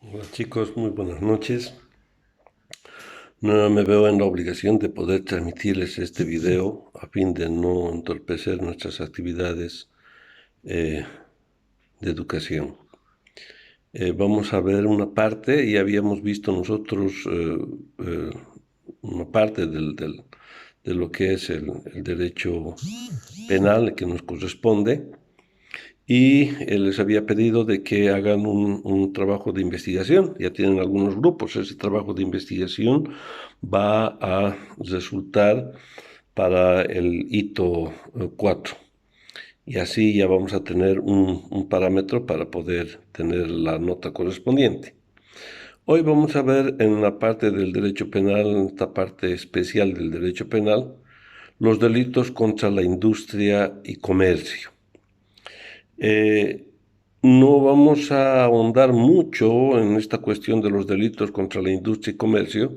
Hola chicos, muy buenas noches. No me veo en la obligación de poder transmitirles este video a fin de no entorpecer nuestras actividades eh, de educación. Vamos a ver una parte, ya habíamos visto nosotros una parte de lo que es el derecho penal que nos corresponde. Y les había pedido de que hagan un trabajo de investigación. Ya tienen algunos grupos. Ese trabajo de investigación va a resultar para el hito 4. Y así ya vamos a tener un parámetro para poder tener la nota correspondiente. Hoy vamos a ver en la parte del derecho penal, en esta parte especial del derecho penal, los delitos contra la industria y comercio. Eh, no vamos a ahondar mucho en esta cuestión de los delitos contra la industria y comercio,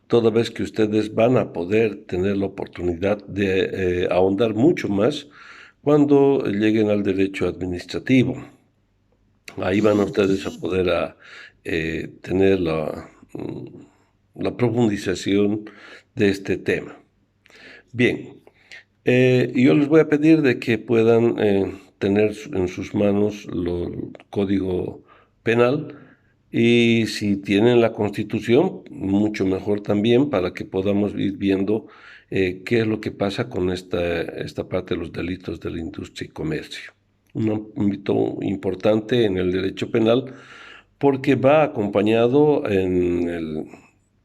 toda vez que ustedes van a poder tener la oportunidad de ahondar mucho más cuando lleguen al derecho administrativo. Ahí van ustedes a poder tener la profundización de este tema. Bien, yo les voy a pedir de que puedan tener en sus manos el código penal y si tienen la Constitución, mucho mejor también para que podamos ir viendo qué es lo que pasa con esta parte de los delitos de la industria y comercio. Un ámbito importante en el derecho penal porque va acompañado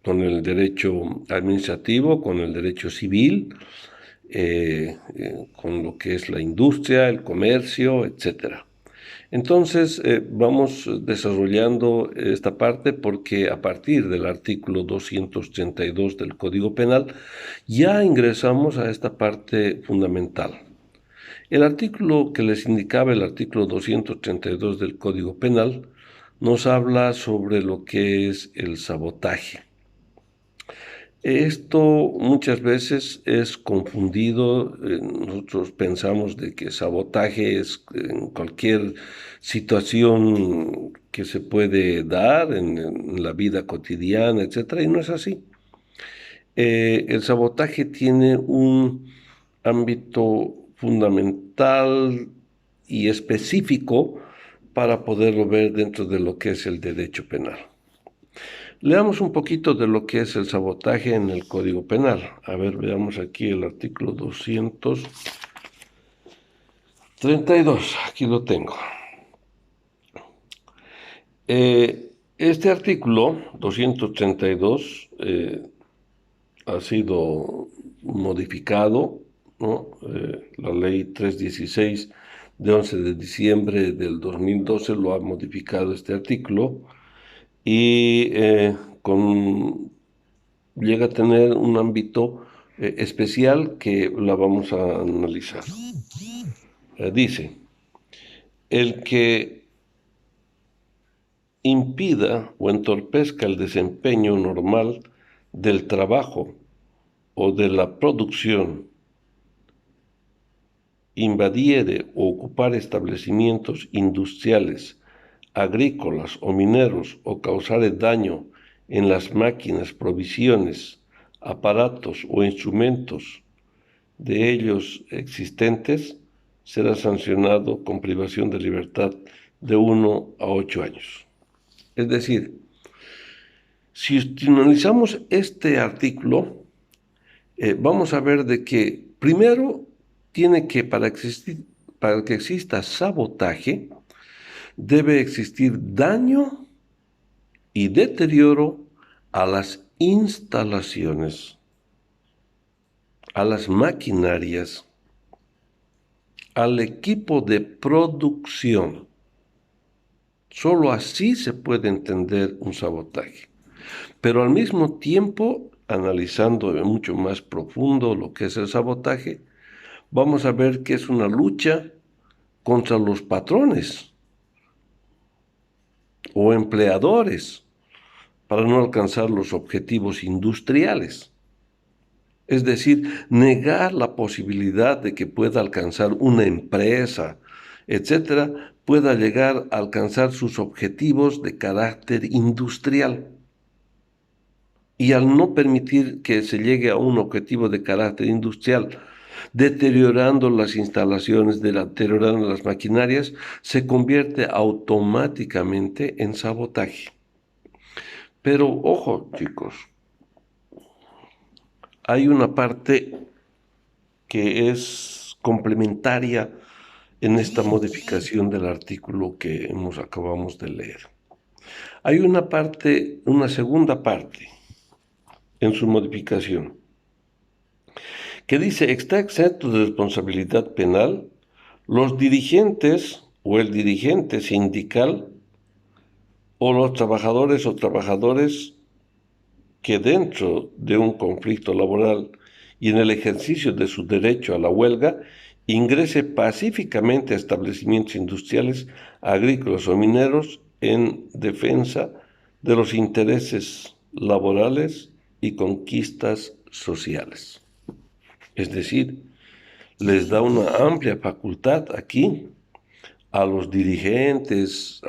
con el derecho administrativo, con el derecho civil, con lo que es la industria, el comercio, etcétera. Entonces, vamos desarrollando esta parte porque a partir del artículo 232 del Código Penal ya ingresamos a esta parte fundamental. El artículo que les indicaba, el artículo 232 del Código Penal, nos habla sobre lo que es el sabotaje. Esto muchas veces es confundido. Nosotros pensamos de que sabotaje es en cualquier situación que se puede dar en la vida cotidiana, etcétera, y no es así. El sabotaje tiene un ámbito fundamental y específico para poderlo ver dentro de lo que es el derecho penal. Leamos un poquito de lo que es el sabotaje en el Código Penal. A ver, veamos aquí el artículo 232. Aquí lo tengo. Este artículo 232 ha sido modificado, ¿no? La ley 316 de 11 de diciembre del 2012 lo ha modificado este artículo y llega a tener un ámbito especial que la vamos a analizar. Dice, el que impida o entorpezca el desempeño normal del trabajo o de la producción, invadiere o ocupar establecimientos industriales, agrícolas o mineros o causare daño en las máquinas, provisiones, aparatos o instrumentos de ellos existentes, será sancionado con privación de libertad de 1 a 8 años. Es decir, si analizamos este artículo, vamos a ver de que primero tiene que, para que exista sabotaje, debe existir daño y deterioro a las instalaciones, a las maquinarias, al equipo de producción. Solo así se puede entender un sabotaje. Pero al mismo tiempo, analizando mucho más profundo lo que es el sabotaje, vamos a ver que es una lucha contra los patrones o empleadores para no alcanzar los objetivos industriales. Es decir, negar la posibilidad de que pueda alcanzar una empresa etcétera, pueda llegar a alcanzar sus objetivos de carácter industrial. Y al no permitir que se llegue a un objetivo de carácter industrial, deteriorando las instalaciones, deteriorando las maquinarias, se convierte automáticamente en sabotaje. Pero ojo, chicos, hay una parte que es complementaria en esta modificación del artículo que acabamos de leer. Hay una segunda parte en su modificación, que dice: está exento de responsabilidad penal los dirigentes o el dirigente sindical o los trabajadores o trabajadores que dentro de un conflicto laboral y en el ejercicio de su derecho a la huelga ingrese pacíficamente a establecimientos industriales, agrícolas o mineros en defensa de los intereses laborales y conquistas sociales. Es decir, les da una amplia facultad aquí a los dirigentes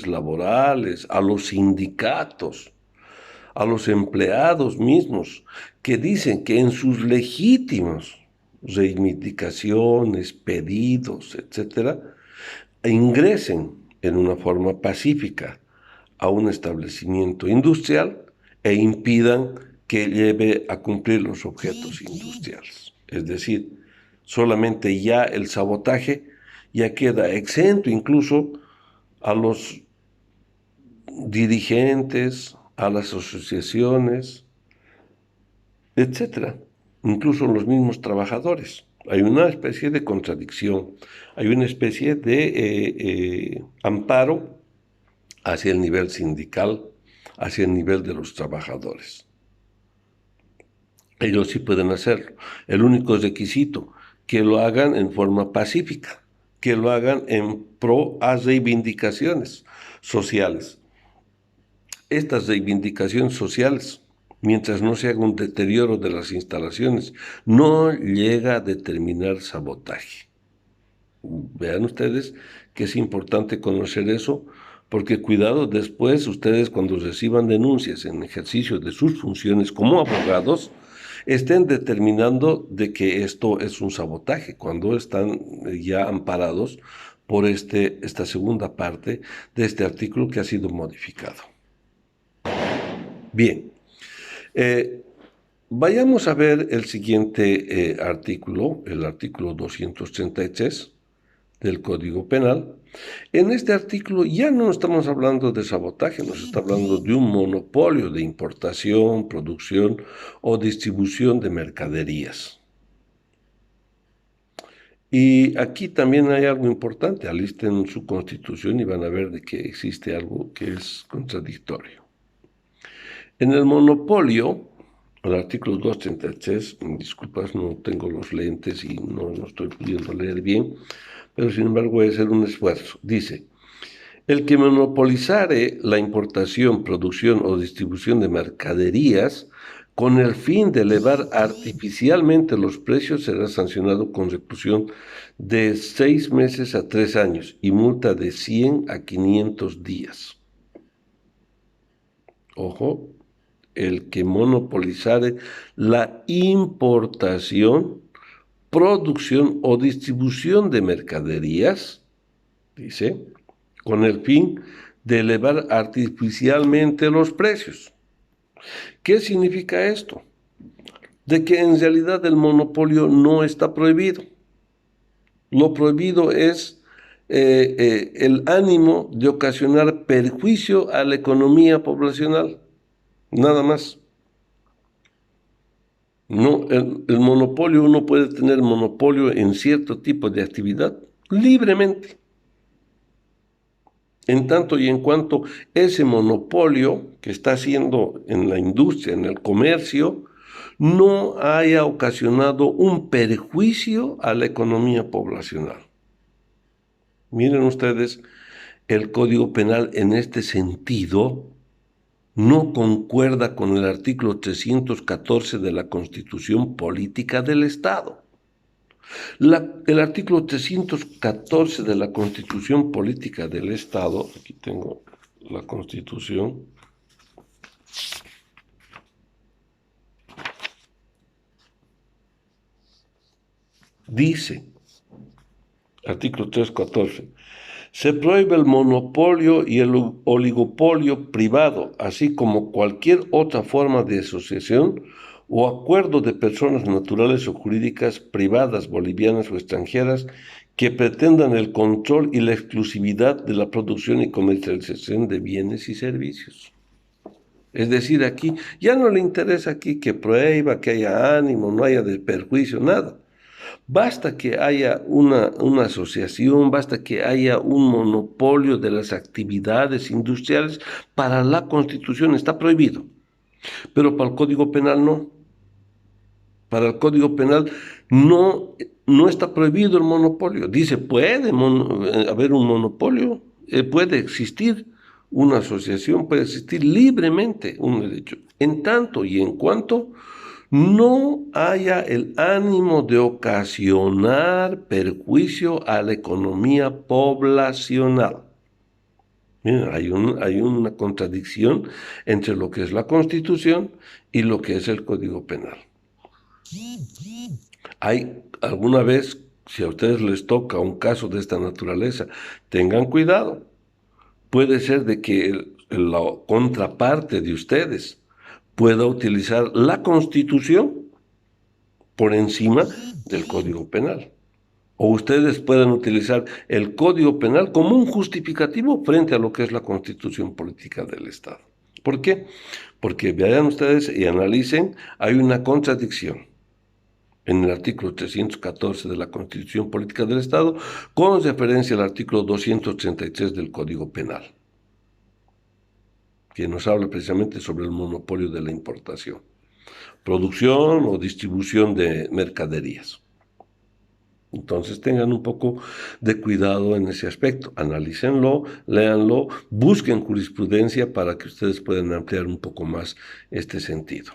laborales, a los sindicatos, a los empleados mismos, que dicen que en sus legítimos reivindicaciones, pedidos, etcétera, ingresen en una forma pacífica a un establecimiento industrial e impidan que lleve a cumplir los objetos industriales. Es decir, solamente ya el sabotaje ya queda exento incluso a los dirigentes, a las asociaciones, etcétera, incluso los mismos trabajadores. Hay una especie de contradicción, hay una especie de amparo hacia el nivel sindical, hacia el nivel de los trabajadores. Ellos sí pueden hacerlo. El único requisito, que lo hagan en forma pacífica, que lo hagan en pro a reivindicaciones sociales. Estas reivindicaciones sociales, mientras no se haga un deterioro de las instalaciones, no llega a determinar sabotaje. Vean ustedes que es importante conocer eso, porque cuidado, después ustedes cuando reciban denuncias en ejercicio de sus funciones como abogados, estén determinando de que esto es un sabotaje, cuando están ya amparados por esta segunda parte de este artículo que ha sido modificado. Bien, vayamos a ver el siguiente artículo, el artículo 233 del Código Penal. En este artículo ya no estamos hablando de sabotaje, nos está hablando de un monopolio de importación, producción o distribución de mercaderías. Y aquí también hay algo importante, alisten su constitución y van a ver de que existe algo que es contradictorio. En el monopolio, el artículo 233, disculpas, no tengo los lentes y no estoy pudiendo leer bien, pero sin embargo voy a hacer un esfuerzo. Dice: el que monopolizare la importación, producción o distribución de mercaderías con el fin de elevar artificialmente los precios será sancionado con reclusión de 6 meses a 3 años y multa de 100 a 500 días. Ojo, el que monopolizare la importación, producción o distribución de mercaderías, dice, con el fin de elevar artificialmente los precios. ¿Qué significa esto? De que en realidad el monopolio no está prohibido. Lo prohibido es el ánimo de ocasionar perjuicio a la economía poblacional. Nada más. No, el monopolio, uno puede tener monopolio en cierto tipo de actividad libremente. En tanto y en cuanto ese monopolio que está haciendo en la industria, en el comercio, no haya ocasionado un perjuicio a la economía poblacional. Miren ustedes, el Código Penal en este sentido no concuerda con el artículo 314 de la Constitución Política del Estado. El artículo 314 de la Constitución Política del Estado, aquí tengo la Constitución, dice, artículo 314, se prohíbe el monopolio y el oligopolio privado, así como cualquier otra forma de asociación o acuerdo de personas naturales o jurídicas privadas, bolivianas o extranjeras, que pretendan el control y la exclusividad de la producción y comercialización de bienes y servicios. Es decir, aquí ya no le interesa aquí que prohíba, que haya ánimo, no haya de perjuicio, nada. Basta que haya una asociación, basta que haya un monopolio de las actividades industriales. Para la Constitución está prohibido, pero para el Código Penal no. Para el Código Penal no está prohibido el monopolio. Dice, puede haber un monopolio, puede existir una asociación, puede existir libremente un derecho. En tanto y en cuanto no haya el ánimo de ocasionar perjuicio a la economía poblacional. Miren, hay una contradicción entre lo que es la Constitución y lo que es el Código Penal. Hay alguna vez, si a ustedes les toca un caso de esta naturaleza, tengan cuidado. Puede ser de que la contraparte de ustedes pueda utilizar la Constitución por encima del Código Penal. O ustedes pueden utilizar el Código Penal como un justificativo frente a lo que es la Constitución Política del Estado. ¿Por qué? Porque vean ustedes y analicen, hay una contradicción en el artículo 314 de la Constitución Política del Estado con referencia al artículo 233 del Código Penal, que nos habla precisamente sobre el monopolio de la importación, producción o distribución de mercaderías. Entonces tengan un poco de cuidado en ese aspecto, analícenlo, léanlo, busquen jurisprudencia para que ustedes puedan ampliar un poco más este sentido.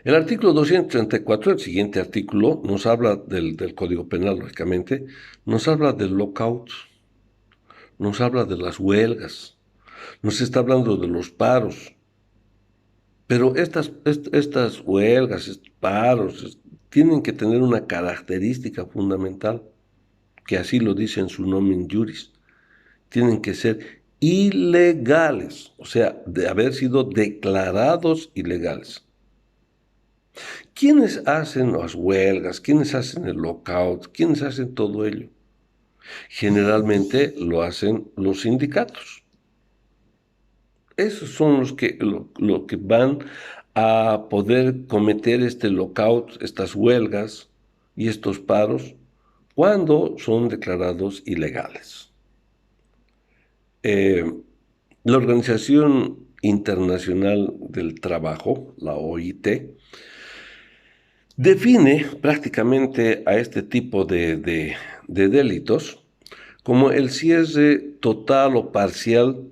El artículo 234, el siguiente artículo, nos habla del Código Penal, lógicamente, nos habla del lockout, nos habla de las huelgas, nos está hablando de los paros. Pero estas huelgas, estos paros, tienen que tener una característica fundamental, que así lo dice en su nomen juris. Tienen que ser ilegales, o sea, de haber sido declarados ilegales. ¿Quiénes hacen las huelgas? ¿Quiénes hacen el lockout? ¿Quiénes hacen todo ello? Generalmente lo hacen los sindicatos. Esos son los que, lo que van a poder cometer este lockout, estas huelgas y estos paros cuando son declarados ilegales. La Organización Internacional del Trabajo, la OIT, define prácticamente a este tipo de delitos como el cierre total o parcial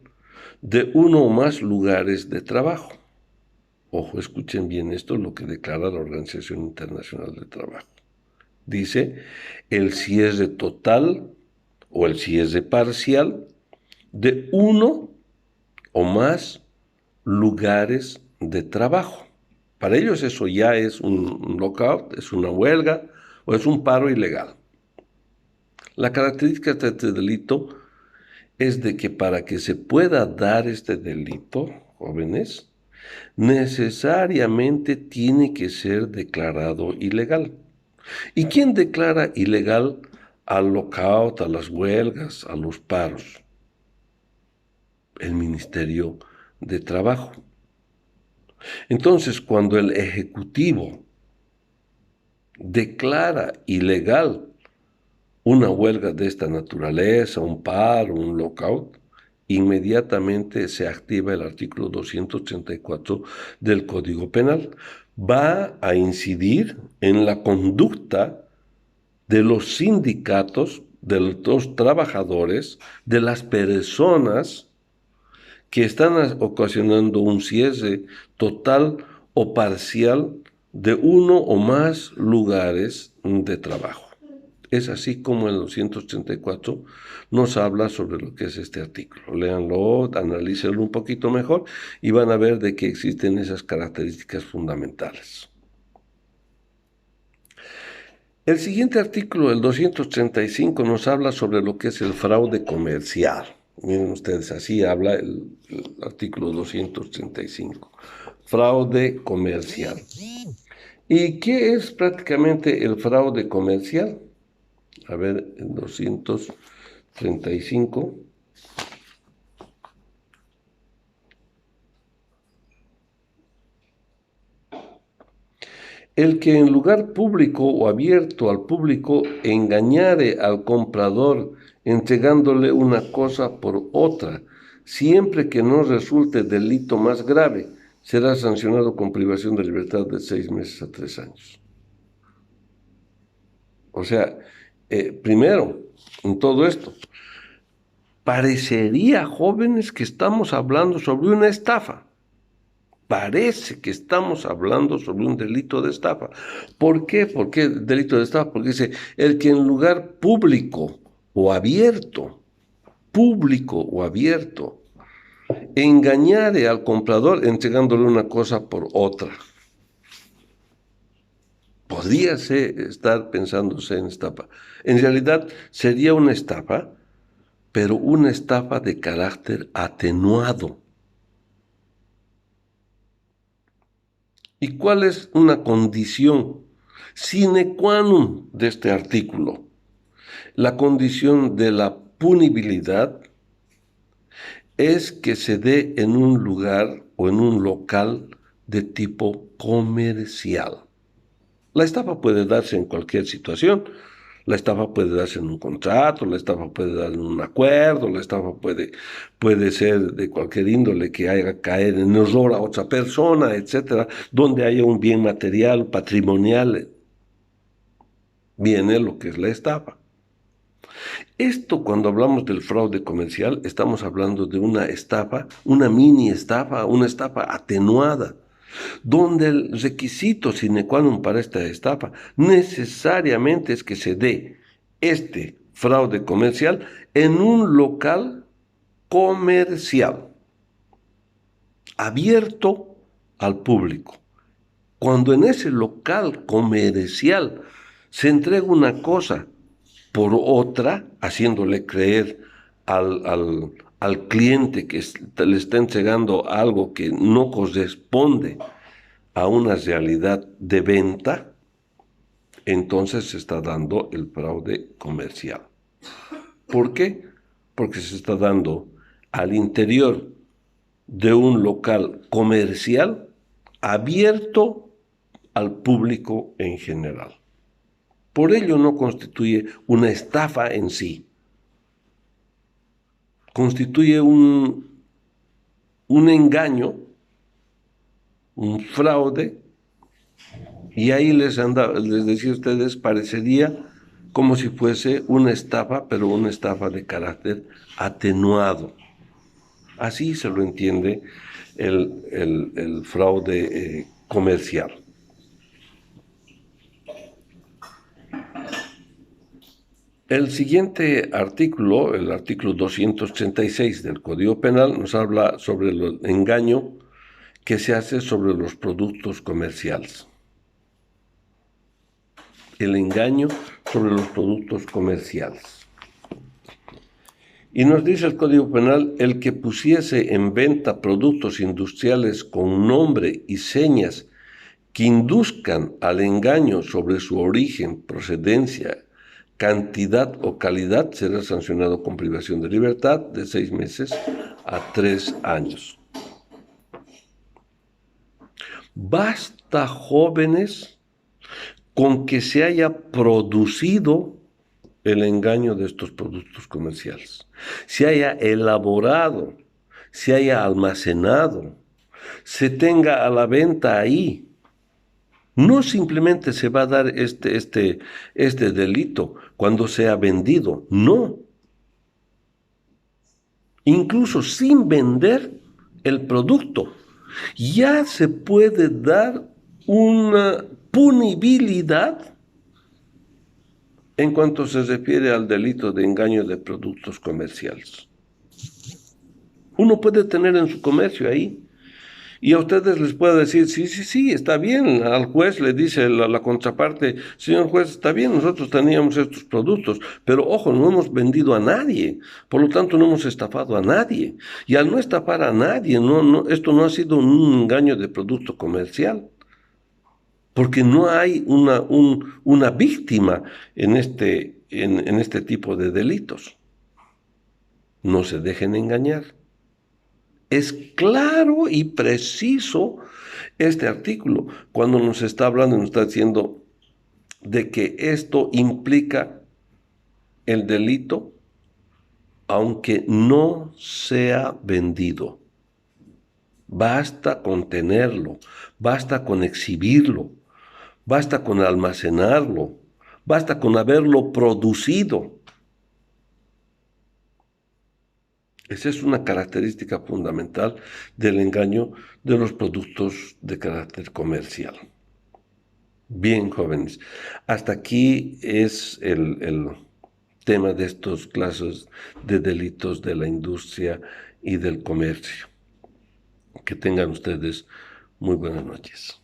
de uno o más lugares de trabajo. Ojo, escuchen bien esto, lo que declara la Organización Internacional del Trabajo. Dice, el cierre total o el cierre parcial de uno o más lugares de trabajo. Para ellos eso ya es un lockout, es una huelga o es un paro ilegal. La característica de este delito es de que para que se pueda dar este delito, jóvenes, necesariamente tiene que ser declarado ilegal. ¿Y quién declara ilegal al lockout, a las huelgas, a los paros? El Ministerio de Trabajo. Entonces, cuando el Ejecutivo declara ilegal una huelga de esta naturaleza, un paro, un lockout, inmediatamente se activa el artículo 234 del Código Penal. Va a incidir en la conducta de los sindicatos, de los trabajadores, de las personas que están ocasionando un cierre total o parcial de uno o más lugares de trabajo. Es así como el 234 nos habla sobre lo que es este artículo. Léanlo, analícenlo un poquito mejor y van a ver de que existen esas características fundamentales. El siguiente artículo, el 235, nos habla sobre lo que es el fraude comercial. Miren ustedes, así habla el artículo 235. Fraude comercial. ¿Y qué es prácticamente el fraude comercial? A ver, el 235. El que en lugar público o abierto al público engañare al comprador entregándole una cosa por otra, siempre que no resulte delito más grave, será sancionado con privación de libertad de 6 meses a 3 años. O sea, primero, en todo esto, parecería, jóvenes, que estamos hablando sobre una estafa. Parece que estamos hablando sobre un delito de estafa. ¿Por qué? ¿Por qué delito de estafa? Porque dice, el que en lugar público o abierto, engañare al comprador entregándole una cosa por otra. Podría estar pensándose en estafa. En realidad sería una estafa, pero una estafa de carácter atenuado. ¿Y cuál es una condición sine qua non de este artículo? La condición de la punibilidad es que se dé en un lugar o en un local de tipo comercial. La estafa puede darse en cualquier situación. La estafa puede darse en un contrato, la estafa puede darse en un acuerdo, la estafa puede ser de cualquier índole que haga caer en error a otra persona, etcétera, donde haya un bien material, patrimonial, viene lo que es la estafa. Esto, cuando hablamos del fraude comercial, estamos hablando de una estafa, una mini estafa, una estafa atenuada, donde el requisito sine qua non para esta estafa necesariamente es que se dé este fraude comercial en un local comercial, abierto al público. Cuando en ese local comercial se entrega una cosa por otra, haciéndole creer al cliente que le está entregando algo que no corresponde a una realidad de venta, entonces se está dando el fraude comercial. ¿Por qué? Porque se está dando al interior de un local comercial abierto al público en general. Por ello no constituye una estafa en sí. Constituye un engaño, un fraude, y ahí les decía a ustedes, parecería como si fuese una estafa, pero una estafa de carácter atenuado. Así se lo entiende el fraude comercial. El siguiente artículo, el artículo 236 del Código Penal, nos habla sobre el engaño que se hace sobre los productos comerciales. El engaño sobre los productos comerciales. Y nos dice el Código Penal, el que pusiese en venta productos industriales con nombre y señas que induzcan al engaño sobre su origen, procedencia, cantidad o calidad, será sancionado con privación de libertad de 6 meses a 3 años. Basta, jóvenes, con que se haya producido el engaño de estos productos comerciales, se haya elaborado, se haya almacenado, se tenga a la venta ahí. No simplemente se va a dar este delito cuando sea vendido, no. Incluso sin vender el producto, ya se puede dar una punibilidad en cuanto se refiere al delito de engaño de productos comerciales. Uno puede tener en su comercio ahí y a ustedes les puede decir, sí, sí, sí, está bien. Al juez le dice la contraparte, señor juez, está bien, nosotros teníamos estos productos, pero ojo, no hemos vendido a nadie, por lo tanto no hemos estafado a nadie. Y al no estafar a nadie, esto no ha sido un engaño de producto comercial, porque no hay una víctima en este tipo de delitos. No se dejen engañar. Es claro y preciso este artículo cuando nos está hablando, nos está diciendo de que esto implica el delito aunque no sea vendido. Basta con tenerlo, basta con exhibirlo, basta con almacenarlo, basta con haberlo producido. Esa es una característica fundamental del engaño de los productos de carácter comercial. Bien, jóvenes, hasta aquí es el tema de estos casos de delitos de la industria y del comercio. Que tengan ustedes muy buenas noches.